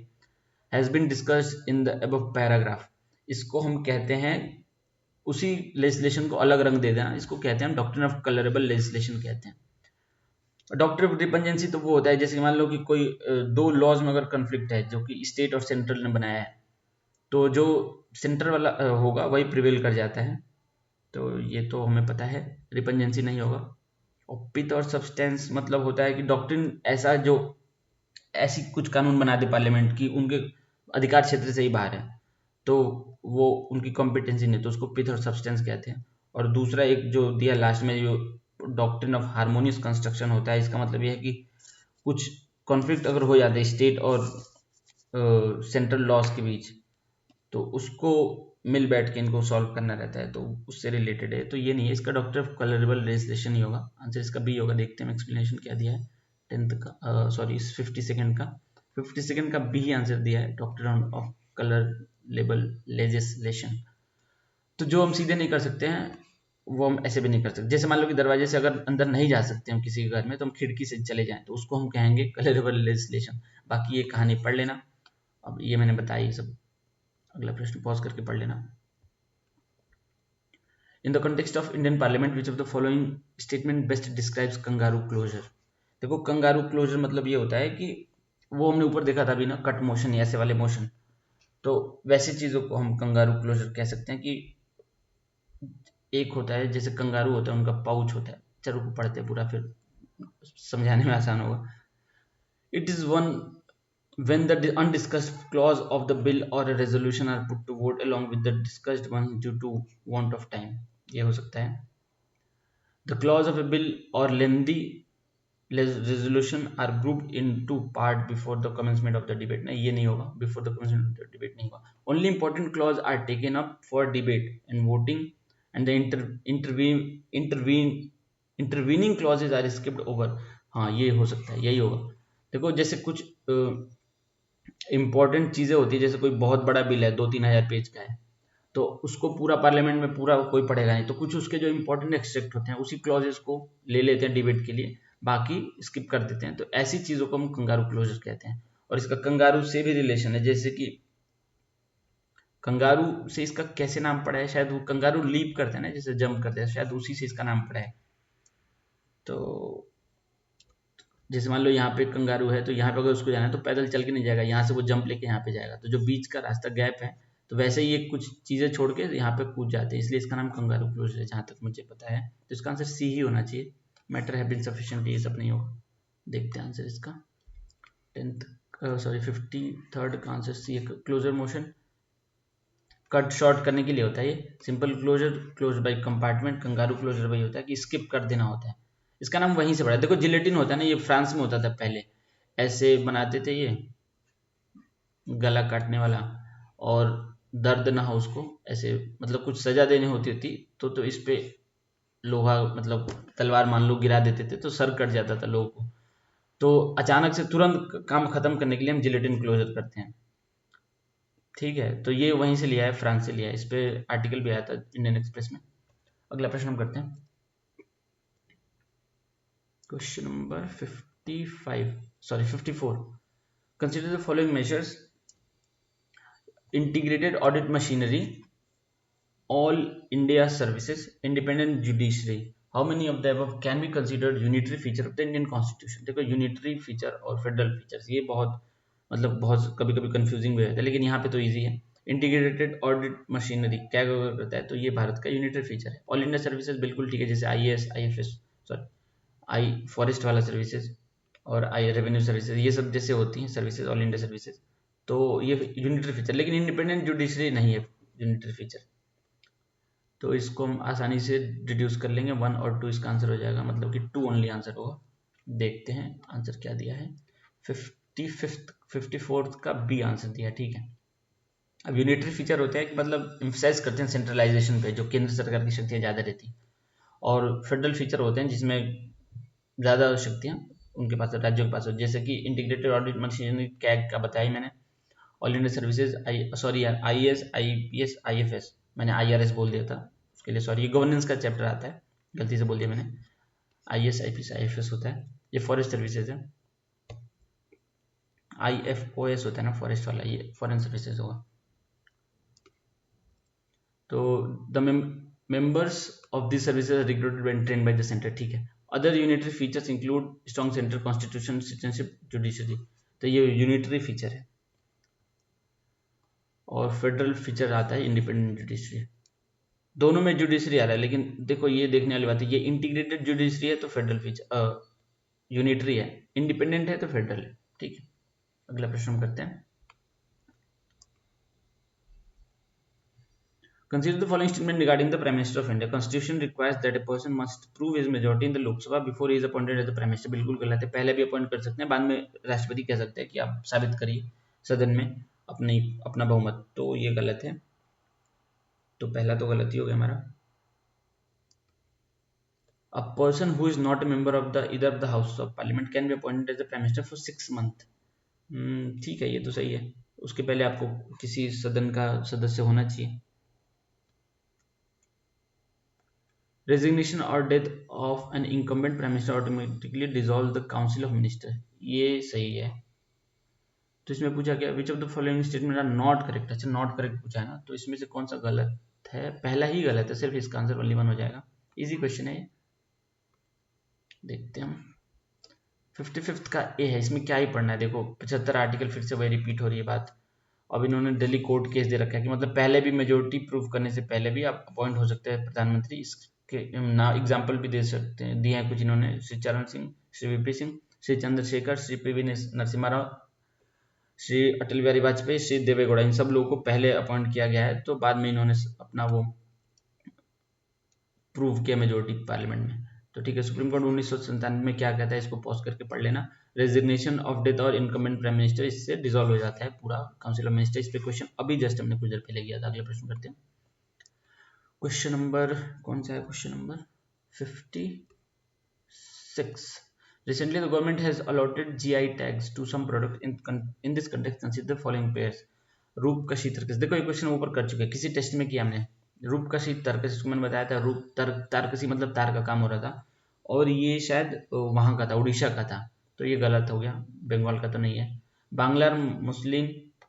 Has been discussed in the above paragraph. इसको हम कहते हैं, उसी लेजिस्लेशन को अलग रंग दे देना, इसको कहते हैं डॉक्ट्रिन ऑफ कलरेबल लेजिस्लेशन कहते हैं. डॉक्ट्रिन ऑफ रिपेंजेंसी तो वो होता है जैसे मान लो कि कोई दो लॉज में अगर कन्फ्लिक्ट है जो कि स्टेट और सेंट्रल ने बनाया है, तो जो सेंटर वाला होगा वही प्रिवेल कर जाता है. तो ये तो हमें पता है, रिपेंजेंसी नहीं होगा. और पिथ और सब्सटेंस मतलब होता है कि डॉक्ट्रिन ऐसा जो ऐसी कुछ कानून बना दे पार्लियामेंट की उनके अधिकार क्षेत्र से ही बाहर है, तो वो उनकी कॉम्पिटेंसी नहीं, तो उसको पिथ और सब्सटेंस कहते हैं. और दूसरा एक जो दिया लास्ट में, जो डॉक्ट्रिन ऑफ हार्मोनियस कंस्ट्रक्शन होता है, इसका मतलब ये है कि कुछ कॉन्फ्लिक्ट अगर हो जाते हैं स्टेट और सेंट्रल लॉज के बीच, तो उसको मिल बैठ के इनको सॉल्व करना रहता है, तो उससे रिलेटेड है. तो ये नहीं है, इसका डॉक्ट्रिन ऑफ कलरेबल लेजिस्लेशन ही होगा. आंसर इसका बी होगा. देखते हैं एक्सप्लेनेशन क्या दिया है 10th का, सॉरी 52nd का. 52nd का बी आंसर दिया है, doctrine of colour label legislation. तो जो हम सीधे नहीं कर सकते हैं वो हम ऐसे भी नहीं कर सकते. जैसे मान लो कि दरवाजे से अगर अंदर नहीं जा सकते हम किसी के घर में, तो हम खिड़की से चले जाएं, तो उसको हम कहेंगे कलरेबल लेजिस्लेशन. बाकी ये कहानी पढ़ लेना, अब ये मैंने बताई सब. अगला प्रश्न पॉज करके पढ़ लेना. In the context of Indian parliament which of the following statement best describes kangaroo closure. देखो कंगारू क्लोजर मतलब ये होता है कि वो हमने ऊपर देखा था अभी ना, कट मोशन, ऐसे वाले मोशन, तो वैसी चीजों को हम कंगारू क्लोजर कह सकते हैं. कि एक होता है जैसे कंगारू होता है, उनका पाउच होता है. चलो को पढ़ते हैं पूरा, फिर समझाने में आसान होगा. It is one when the undiscussed clause of the bill or a resolution are put to vote along with the discussed one due to want of time. ये हो सकता है. The clause of a bill or lengthy resolution are grouped into part before the commencement of the debate. नहीं, ये नहीं होगा, before the commencement of the debate नहीं होगा. Only important clause are taken up for debate and voting, and the intervening clauses are skipped over. हाँ ये हो सकता है, यही होगा. देखो जैसे कुछ इंपॉर्टेंट चीजें होती है, जैसे कोई बहुत बड़ा बिल है 2-3 हज़ार पेज का है, तो उसको पूरा पार्लियामेंट में पूरा कोई पढ़ेगा नहीं, तो कुछ उसके जो इंपॉर्टेंट एक्सट्रैक्ट होते हैं उसी क्लॉजेस को ले लेते हैं डिबेट के लिए, बाकी स्किप कर देते हैं. तो ऐसी चीजों को हम कंगारू क्लोजर कहते हैं. और इसका कंगारू से भी रिलेशन है, जैसे कि कंगारू से इसका कैसे नाम पड़ा है, शायद वो कंगारू लीप करते हैं ना, जैसे जंप करते हैं, शायद उसी से इसका नाम पड़ा है. तो जैसे मान लो यहाँ पे कंगारू है, तो यहाँ पे अगर उसको जाना है तो पैदल चल के नहीं जाएगा, यहाँ से वो जंप लेके यहाँ पे जाएगा, तो जो बीच का रास्ता गैप है, तो वैसे ही ये कुछ चीजें छोड़ के यहाँ पे कूद जाते हैं, इसलिए इसका नाम कंगारू क्लोजर है, जहाँ तक मुझे पता है. तो इसका आंसर सी ही होना चाहिए. मैटर हैव बीन सफिशिएंट, ये सब नहीं होगा. देखते हैं आंसर इसका 10th सॉरी 53rd का आंसर सी है। क्लोजर मोशन कट शॉर्ट करने के लिए होता है ये। Simple closure close by compartment, kangaroo closure वही होता है कि स्किप कर देना होता है। इसका नाम वहीं से पड़ा है। देखो जिलेटिन होता है ना, ये फ्रांस में होता था पहले, ऐसे बनाते थे ये गला काटने वाला, और दर्द ना हो उसको, ऐसे मतलब कुछ सजा देनी होती थी तो इस पे लोहा मतलब तलवार मान लो गिरा देते थे तो सर कट जाता था लोगों को। तो अचानक से तुरंत काम खत्म करने के लिए हम जिलेटिन क्लोजर करते हैं। ठीक है, तो ये वहीं से लिया है, फ्रांस से लिया है। इस पे आर्टिकल भी आया था इंडियन एक्सप्रेस में। अगला प्रश्न हम करते हैं, question number 54। Consider the following measures: integrated audit machinery, all India services, independent judiciary. How many of the above can be considered unitary feature of the Indian Constitution? देखो यूनिटरी फीचर और federal features ये बहुत मतलब बहुत कभी कभी confusing भी रहता है, लेकिन यहाँ पे तो इजी है। इंटीग्रेटेड ऑडिट मशीनरी क्या करता है, तो ये भारत का यूनिटरी फीचर है। ऑल इंडिया सर्विसेज बिल्कुल ठीक है, जैसे IAS IFS sorry I forest वाला सर्विसेज और आई रेवेन्यू सर्विसेज, ये सब जैसे होती हैं सर्विसेज ऑल इंडिया सर्विसेज, तो ये यूनिटरी फीचर। लेकिन इंडिपेंडेंट जुडिशरी नहीं है यूनिटरी फीचर, तो इसको हम आसानी से डिड्यूस कर लेंगे। 1 और 2 इसका आंसर हो जाएगा, मतलब कि 2 ओनली आंसर होगा। देखते हैं आंसर क्या दिया है। 54th का बी आंसर दिया, ठीक है। अब यूनिटरी फीचर होता है कि मतलब एम्फसाइज करते हैं सेंट्रलाइजेशन पे, जो केंद्र सरकार की शक्तियाँ ज़्यादा रहती हैं, और फेडरल फीचर होते हैं जिसमें ज़्यादा शक्तियाँ उनके पास राज्यों के पास हो, जैसे कि इंटीग्रेटेड ऑडिट मशीनरी कैग का बताया मैंने, ऑल इंडिया सर्विसेज सॉरी यार IAS IPS IFS, मैंने IRS बोल दिया था, उसके लिए सॉरी। ये गवर्नेंस का चैप्टर आता है, गलती से बोल दिया मैंने। IAS IPS IFS होता है, ये फॉरेस्ट सर्विसेज है। IFOS होता है ना फॉरेस्ट वाला, ये फॉरेन सर्विसेज होगा। तो the members of this services recruited and trained by the centre, ठीक है। Other unitary features include strong centre constitution citizenship judiciary, तो ये यूनिटरी फीचर है। और फेडरल फीचर आता है इंडिपेंडेंट जुडिशरी। दोनों में जुडिशरी आ रहा है, लेकिन देखो ये देखने वाली बात है, ये इंटीग्रेटेड जुडिशरी है तो फेडरल फीचर यूनिटरी है, इंडिपेंडेंट है तो फेडरल है, ठीक है। अगला प्रश्न हम करते हैं, consider the following statement regarding the Prime Minister of India. Constitution requires that a person must prove his majority in the Lok Sabha before he is appointed as the Prime Minister. बिल्कुल गलत है, पहले भी appoint कर सकते हैं, बाद में राष्ट्रपति कह सकते हैं कि आप साबित करिए सदन में अपना बहुमत, तो ये गलत है। तो पहला तो गलत ही हो गया हमारा। A person who is not a member of the either of the House of Parliament can be appointed as the Prime Minister for 6 months. ठीक है, ये तो सही है। उसके पहले आपको किसी सदन का सदस्य होना चाहिए। Resignation or death of an incumbent prime minister automatically dissolve the council of minister, ये सही है। तो इसमें पूछा गया which of the following statement are not correct. अच्छा नॉट करेक्ट पूछा है ना, तो इसमें से कौन सा गलत है, पहला ही गलत है, सिर्फ इसका आंसर ओनली 1 हो जाएगा। इजी क्वेश्चन है, देखते हैं हम। 55th का ए है, इसमें क्या ही पढ़ना है। देखो 75 आर्टिकल फिर से वही रिपीट हो रही है बात। अब इन्होंने दिल्ली कोर्ट केस दे रखा है कि मतलब पहले भी मेजोरिटी प्रूव करने से पहले भी आप अपॉइंट हो सकते हैं प्रधानमंत्री। इसके ना एग्जाम्पल भी दे सकते हैं, दिए हैं कुछ इन्होंने, श्री चरण सिंह, श्री VP सिंह, श्री चंद्रशेखर, श्री PV नरसिम्हा राव, श्री अटल बिहारी वाजपेयी, श्री देवेगौड़ा, इन सब लोगों को पहले अपॉइंट किया गया है, तो बाद में इन्होंने अपना वो प्रूव किया मेजोरिटी पार्लियामेंट में। तो ठीक है, सुप्रीम कोर्ट 1997 में क्या कहता है, इसको पॉज करके पढ़ लेना। रेजिग्नेशन ऑफ डेथ और इनकमेंट प्राइम मिनिस्टर, इससे डिसॉल्व हो जाता है पूरा काउंसिल ऑफ मिनिस्टर। इस पे क्वेश्चन अभी जस्ट हमने कुछ देर पहले किया था। अगला प्रश्न करते हैं, क्वेश्चन नंबर कौन सा है, question number 56। Recently, the government has allotted GI tags to some product in this context. Consider the following pairs. रूपकशी तर्कस, देखो ये क्वेश्चन ऊपर कर चुके हैं, किसी टेस्ट में किया हमने। रूपकशी तर्कस, इसको मैंने बताया था, रूप तारकसी मतलब तार का काम हो रहा था, और ये शायद वहां का था, उड़ीसा का था, तो ये गलत हो गया, बंगाल का तो नहीं है। बांग्लार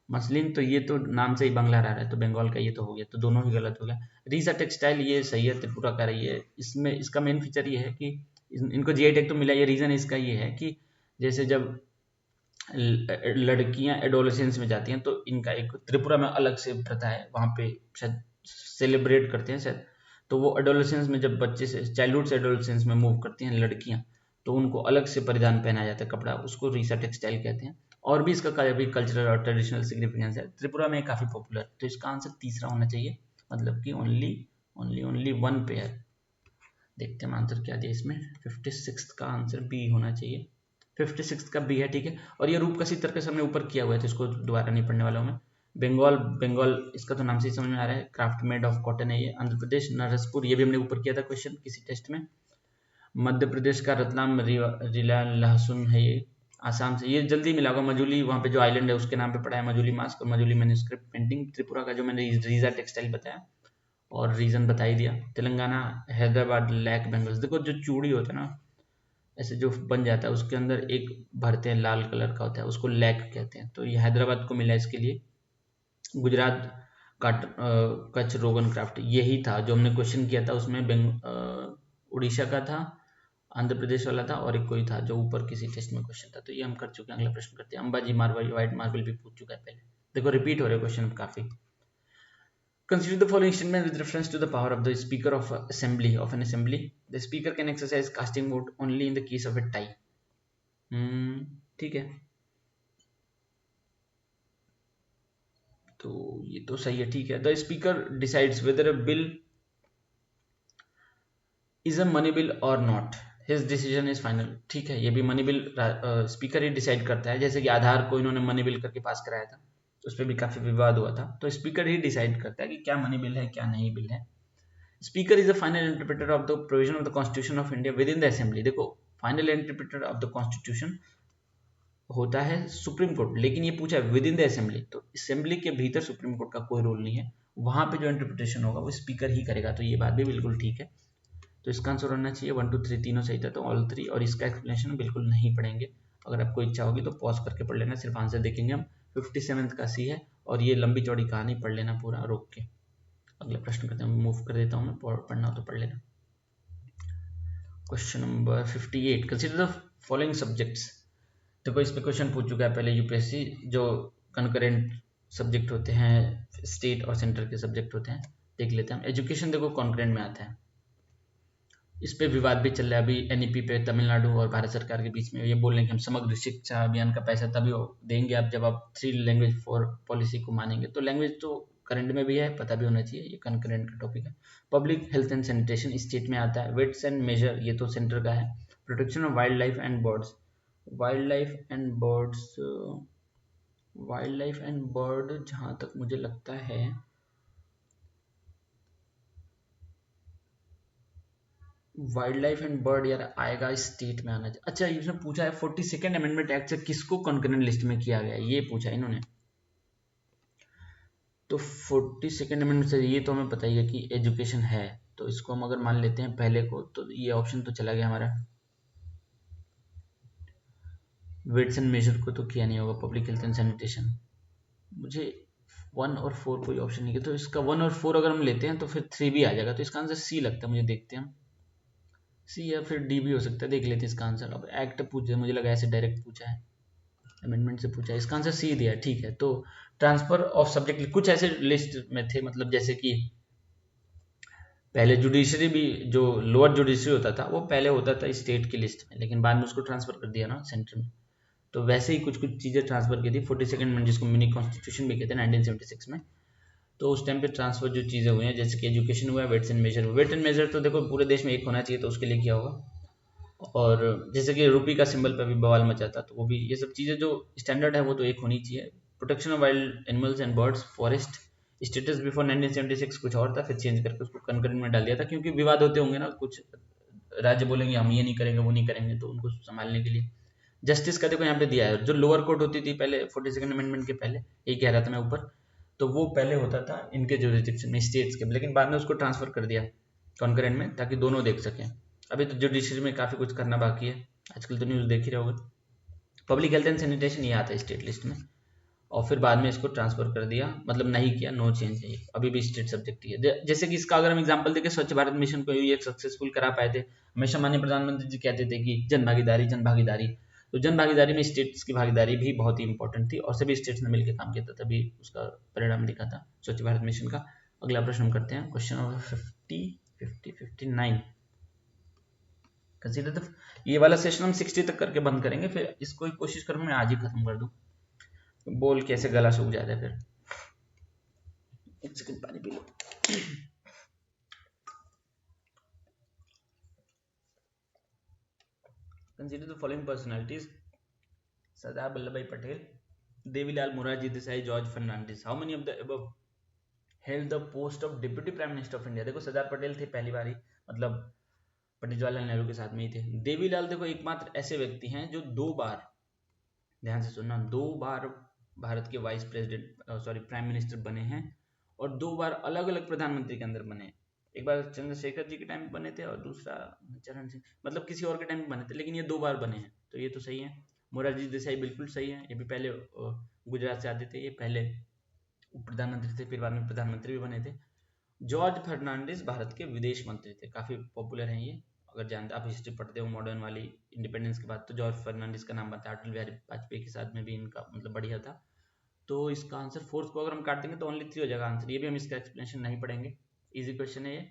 मसलिन, तो ये तो नाम से ही बांग्ला रहा है, तो बंगाल का ये तो हो गया, तो दोनों ही गलत हो गया। रीसा टेक्सटाइल ये सही है, त्रिपुरा का रही है। इसमें इसका मेन फीचर ये है कि इनको GI टैग तो मिला, ये रीजन इसका ये है कि जैसे जब लड़कियां एडोलेसेंस में जाती हैं तो इनका एक त्रिपुरा में अलग से प्रथा है, वहां पे शायद सेलिब्रेट करते हैं शायद, तो वो एडोलेसेंस में जब बच्चे से चाइल्डहुड से एडोलेसेंस में मूव करती हैं लड़कियां, तो उनको अलग से परिधान पहनाया जाता है कपड़ा, उसको रीसा टेक्सटाइल कहते हैं। और भी इसका कभी कल्चरल और ट्रेडिशनल सिग्निफिकेंस है। त्रिपुरा में काफ़ी पॉपुलर, तो इसका आंसर तीसरा होना चाहिए, मतलब कि only only only one pair. देखते हैं आंसर क्या दिया इसमें। 56 का आंसर बी होना चाहिए। 56 का बी है, ठीक है। और ये रूप कसी तरीके से हमने ऊपर किया हुआ है, तो इसको दोबारा नहीं पढ़ने वाला हूँ मैं। बंगाल, बंगाल इसका तो नाम से ही समझ में आ रहा है, क्राफ्ट मेड ऑफ कॉटन है ये। आंध्र प्रदेश नरसपुर, ये भी हमने ऊपर किया था क्वेश्चन किसी टेस्ट में। मध्य प्रदेश का रतलाम रिला लहसुन है ये। आसाम से, ये जल्दी मिला होगा, मजूली, वहाँ पे जो आइलैंड है उसके नाम पे पड़ा है, मजूली मास्क और मजूली मैन्युस्क्रिप्ट पेंटिंग। त्रिपुरा का जो मैंने रीजा टेक्सटाइल बताया और रीजन बता ही दिया। Telangana Hyderabad lac bangles. देखो जो चूड़ी होता है ना, ऐसे जो बन जाता है उसके अंदर एक भरते हैं लाल कलर का होता है, उसको लैक कहते हैं, तो ये हैदराबाद को मिला इसके लिए। गुजरात का कच्छ रोगन क्राफ्ट यही था जो हमने क्वेश्चन किया था उसमें। उड़ीसा का था, आंध्र प्रदेश वाला था, और एक कोई था जो ऊपर किसी टेस्ट में क्वेश्चन था, तो ये हम कर चुके हैं। अगला प्रश्न करते हैं। अंबाजी मार्बल, व्हाइट मार्बल भी पूछ चुका है पहले। देखो रिपीट हो रहे क्वेश्चन काफी। Consider the following statement with reference to the power of the speaker of an assembly. The speaker can exercise casting vote only in the case of a tie. ठीक है, तो ये तो सही है, ठीक है। The speaker decides whether a bill is a money bill और not, his decision is final. ठीक है, ये भी मनी बिल स्पीकर ही डिसाइड करता है। जैसे कि आधार को इन्होंने मनी बिल करके पास कराया था, उस पर भी काफी विवाद हुआ था, तो स्पीकर ही डिसाइड करता है कि क्या मनी बिल है क्या नहीं बिल है। Speaker is the final interpreter of the provision of the constitution of India within the assembly. देखो final interpreter of the constitution होता है सुप्रीम कोर्ट, लेकिन ये पूछा है विद इन द असेंबली, तो असेंबली के भीतर सुप्रीम कोर्ट का कोई रोल नहीं है, वहां पे जो इंटरप्रिटेशन होगा वो स्पीकर ही करेगा, तो ये बात भी बिल्कुल ठीक है। तो इसका आंसर होना चाहिए 1 2 3, तीनों सही था, तो ऑल 3। और इसका एक्सप्लेनेशन बिल्कुल नहीं पढ़ेंगे, अगर आपको इच्छा होगी तो पॉज करके पढ़ लेना, सिर्फ आंसर देखेंगे हम। 57 का सी है, और ये लंबी चौड़ी कहानी पढ़ लेना पूरा रोक के। अगला प्रश्न करते हैं, मूव कर देता हूँ मैं, पढ़ना हो तो पढ़ लेना। Question number 58, consider the following subjects. देखो इस पे क्वेश्चन पूछ चुका है पहले यूपीएससी, जो कंकरेंट सब्जेक्ट होते हैं, स्टेट और सेंटर के सब्जेक्ट होते हैं, देख लेते हैं हम। एजुकेशन देखो कॉन्करेंट में आता है, इस पे विवाद भी चल रहा है अभी एनईपी पे, तमिलनाडु और भारत सरकार के बीच में। ये बोल रहे हैं कि हम समग्र शिक्षा अभियान का पैसा तभी देंगे आप जब आप 3 लैंग्वेज 4 पॉलिसी को मानेंगे। तो लैंग्वेज तो करंट में भी है, पता भी होना चाहिए, ये कंकरेंट का टॉपिक है। Public health and sanitation state में आता है। वेट्स एंड मेजर ये तो सेंटर का है। Protection of wild life and birds, wild life and birds, wild life and bird जहाँ तक मुझे लगता है वाइल्ड लाइफ एंड बर्ड यार आएगा स्टेट में आना चाहिए। अच्छा इसमें पूछा है 42nd अमेंडमेंट एक्ट से किसको कंकरेंट लिस्ट में किया गया, ये पूछा है इन्होंने। तो 42nd अमेंडमेंट से ये तो हमें पता ही है कि एजुकेशन है, तो इसको हम अगर मान लेते हैं पहले को, तो ये ऑप्शन तो चला गया हमारा। वेट्स एंड मेजर को तो किया नहीं होगा। पब्लिक हेल्थ एंड सैनिटेशन, मुझे 1 और 4 कोई ऑप्शन नहीं है, तो इसका 1 और 4 अगर हम लेते हैं तो फिर 3 भी आ जाएगा, तो इसका आंसर सी लगता है मुझे। देखते हैं हम, सी या फिर डी भी हो सकता है, देख लेते हैं इसका आंसर। अब एक्ट पूछे, मुझे लगा ऐसे डायरेक्ट पूछा है, अमेंडमेंट से पूछा है, इसका आंसर सी दिया है, ठीक है। तो ट्रांसफर ऑफ सब्जेक्ट कुछ ऐसे लिस्ट में थे, मतलब जैसे कि पहले जुडिशरी भी, जो लोअर जुडिशरी होता था वो पहले होता था स्टेट की लिस्ट में, लेकिन बाद में उसको ट्रांसफर कर दिया ना सेंटर में, तो वैसे ही कुछ कुछ चीज़ें ट्रांसफर की थी 42nd अमेंडमेंट, जिसको मिनी कॉन्स्टिट्यूशन भी कहते हैं 1976 में। तो उस टाइम पे ट्रांसफर जो चीज़ें हुई हैं, जैसे कि एजुकेशन हुआ है, weights and measure. Weight and measure तो देखो पूरे देश में एक होना चाहिए, तो उसके लिए किया होगा। और जैसे कि रुपी का सिंबल पे भी बवाल मचा था, तो वो भी, ये सब चीज़ें जो स्टैंडर्ड है वो तो एक होनी चाहिए। Protection of wild animals and birds, forest status before 1976 कुछ और था, फिर चेंज करके उसको कंकरेंट में डाल दिया था, क्योंकि विवाद होते होंगे ना, कुछ राज्य बोलेंगे हम ये नहीं करेंगे वो नहीं करेंगे, तो उनको संभालने के लिए। जस्टिस का देखो यहाँ पे दिया है, जो लोअर कोर्ट होती थी पहले 42nd अमेंडमेंट के पहले, ये कह रहा था मैं ऊपर, तो वो पहले होता था इनके जुरिस्डिक्शन में स्टेट्स के, लेकिन बाद में उसको ट्रांसफर कर दिया कॉन्करेंट में, ताकि दोनों देख सकें। अभी तो जुडिशरी में काफ़ी कुछ करना बाकी है, आजकल तो न्यूज़ देख ही रहे होगे। पब्लिक हेल्थ एंड सैनिटेशन ये आता है स्टेट लिस्ट में, और फिर बाद में इसको ट्रांसफर कर दिया, मतलब नहीं किया, नो चेंज है, अभी भी स्टेट सब्जेक्ट ही है। जैसे कि इसका अगर हम एग्जांपल देखें, स्वच्छ भारत मिशन को ये सक्सेसफुल करा पाए थे। हमेशा माननीय प्रधानमंत्री जी कहते थे कि जन भागीदारी जन भागीदारी, तो जन भागीदारी में स्टेट्स की भागीदारी भी बहुत ही इंपॉर्टेंट थी, और सभी स्टेट्स ने मिलकर काम किया था, तभी उसका परिणाम दिखा था स्वच्छ भारत मिशन का। अगला प्रश्न हम करते हैं, क्वेश्चन नंबर 59। कंसीडर द, ये वाला सेशन हम 60 तक करके बंद करेंगे, फिर इसको कोशिश करूँ मैं आज ही खत्म कर दूँ। बोल के ऐसे गला सूख जाता है फिर। एक सेकंड पानी पी लो। Consider the following personalities: Sardar Vallabh Bhai Patel, Devi Lal Morarji Desai, George Fernandes. How many of the above held the post of deputy prime minister of India? देखो सरदार पटेल थे पहली बारी, मतलब पंडित जवाहरलाल नेहरू के साथ में ही थे। देवीलाल देखो एकमात्र ऐसे व्यक्ति हैं जो 2 बार, ध्यान से सुनना, 2 बार भारत के vice president sorry prime minister बने हैं और 2 बार अलग अलग प्रधानमंत्री के अंदर बने। एक बार चंद्रशेखर जी के टाइम पे बने थे और दूसरा चरण सिंह, मतलब किसी और के टाइम पे बने थे, लेकिन ये 2 बार बने हैं, तो ये तो सही है। मोरारजी देसाई बिल्कुल सही है, ये भी पहले गुजरात से आते थे, ये पहले उप प्रधानमंत्री थे, फिर बाद में प्रधानमंत्री भी बने थे। जॉर्ज फर्नांडिस भारत के विदेश मंत्री थे, काफी पॉपुलर हैं ये, अगर जानते आप हिस्ट्री पढ़ते हो मॉडर्न वाली इंडिपेंडेंस के बाद, तो जॉर्ज फर्नांडिस का नाम बनता है। अटल बिहारी वाजपेयी के साथ में भी इनका मतलब बढ़िया था। तो इसका आंसर फोर्थ को अगर हम काट देंगे तो ओनली 3 हो जाएगा आंसर। ये भी हम इसका एक्सप्लेनेशन नहीं पढ़ेंगे, इजी क्वेश्चन है ये,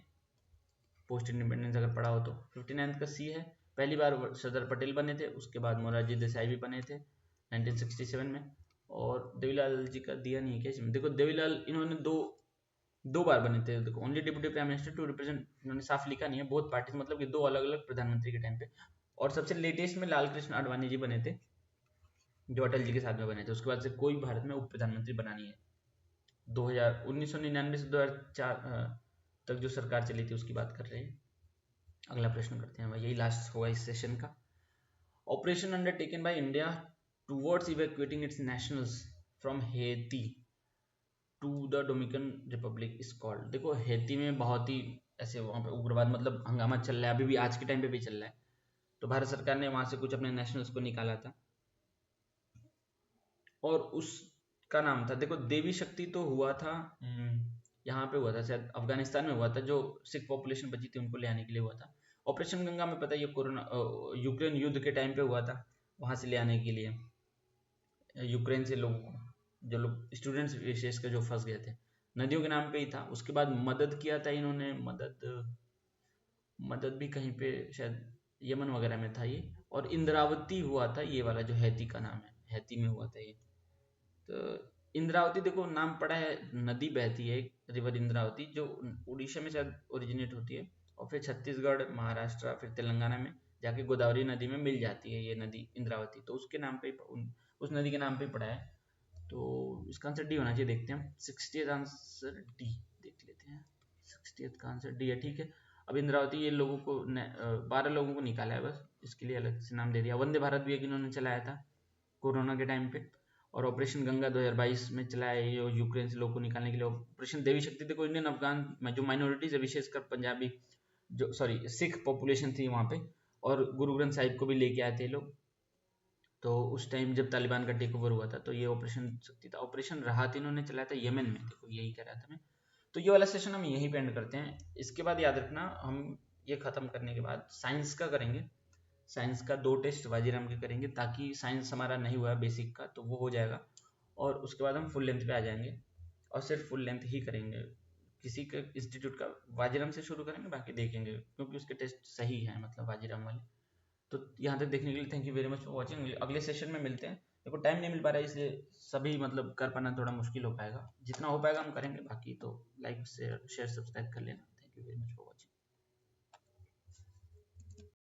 पोस्ट इंडिपेंडेंस अगर पढ़ा हो तो। 59 का सी है, पहली बार सरदार पटेल बने थे, उसके बाद मोरारजी देसाई भी बने थे 1967 में। और देवीलाल जी का दिया नहीं है क्या इसमें? देखो देवीलाल इन्होंने दो बार बने थे। देखो only deputy prime minister to represent, इन्होंने साफ लिखा नहीं है, बोथ पार्टीज, मतलब कि 2 अलग अलग प्रधानमंत्री के टाइम पे। और सबसे लेटेस्ट में लाल कृष्ण आडवाणी जी बने थे, जो अटल जी के साथ में बने थे। उसके बाद से कोई भारत में उप प्रधानमंत्री बना नहीं है। 1999 से 2004 तक जो सरकार चली थी उसकी बात कर रहे हैं। अगला प्रश्न करते हैं, यही लास्ट होगा इस सेशन का। Operation undertaken by India towards evacuating its nationals from Haiti to the Dominican Republic is called. देखो हेती में बहुत ही ऐसे वहाँ पे उग्रवाद मतलब हंगामा चल रहा है, अभी भी आज के टाइम पे भी चल रहा है। तो भारत सरकार ने वहां से कुछ अपने नेशनल्स को निकाला था और उसका नाम था, देखो देवी शक्ति तो हुआ था यहाँ पे हुआ था, शायद अफगानिस्तान में हुआ था, जो सिख पॉपुलेशन बची थी उनको ले आने के लिए हुआ था। ऑपरेशन गंगा में पता है ये कोरोना यूक्रेन युद्ध के टाइम पे हुआ था, वहां से ले आने के लिए यूक्रेन से लोगों को, जो लोग स्टूडेंट्स विशेषकर जो फंस गए थे, नदियों के नाम पे ही था। उसके बाद मदद किया था इन्होंने, मदद भी कहीं पे शायद यमन वगैरह में था ये। और इंद्रावती हुआ था ये वाला जो हैती का नाम है, हैती में हुआ था ये। तो इंद्रावती देखो नाम पड़ा है, नदी बहती है रिवर इंद्रावती, जो उड़ीसा में शायद ओरिजिनेट होती है और फिर छत्तीसगढ़, महाराष्ट्र, फिर तेलंगाना में जाके गोदावरी नदी में मिल जाती है ये नदी इंद्रावती, तो उसके नाम पे उस नदी के नाम पे पड़ा है। तो इसका आंसर डी होना चाहिए, देखते हैं हम। 60th आंसर डी देख लेते हैं, 60th का आंसर डी है, ठीक है। अब इंद्रावती ये लोगों को 12 लोगों को निकाला है बस, इसके लिए अलग से नाम दे दिया। वंदे भारत भी एक इन्होंने चलाया था कोरोना के टाइम पे। और ऑपरेशन गंगा 2022 में चलाया है ये यूक्रेन से लोगों को निकालने के लिए। ऑपरेशन देवी शक्ति देखो इंडियन अफगान में जो माइनॉरिटीज है, विशेषकर पंजाबी जो सॉरी सिख पॉपुलेशन थी वहाँ पे, और गुरु ग्रंथ साहिब को भी लेके आए थे लोग। तो उस टाइम जब तालिबान का टेक ओवर हुआ था तो ये ऑपरेशन शक्ति था। ऑपरेशन राहत इन्होंने चलाया था यमन में, देखो यही कह रहा था मैं। तो ये वाला सेशन हम यहीं पे एंड करते हैं। इसके बाद याद रखना हम ये खत्म करने के बाद साइंस का करेंगे, साइंस का 2 टेस्ट वाजीराम के करेंगे, ताकि साइंस हमारा नहीं हुआ है बेसिक का तो वो हो जाएगा। और उसके बाद हम फुल लेंथ पे आ जाएंगे और सिर्फ फुल लेंथ ही करेंगे। किसी का इंस्टीट्यूट का वाजीराम से शुरू करेंगे, बाकी देखेंगे क्योंकि उसके टेस्ट सही है, मतलब वाजीराम वाले। तो यहाँ तक देखने के लिए thank you very much for watching. अगले सेशन में मिलते हैं। देखो टाइम नहीं मिल पा रहा है इसलिए सभी मतलब कर पाना थोड़ा मुश्किल हो पाएगा, जितना हो पाएगा हम करेंगे, बाकी तो लाइक शेयर सब्सक्राइब कर लेना। Thank you very much for watching.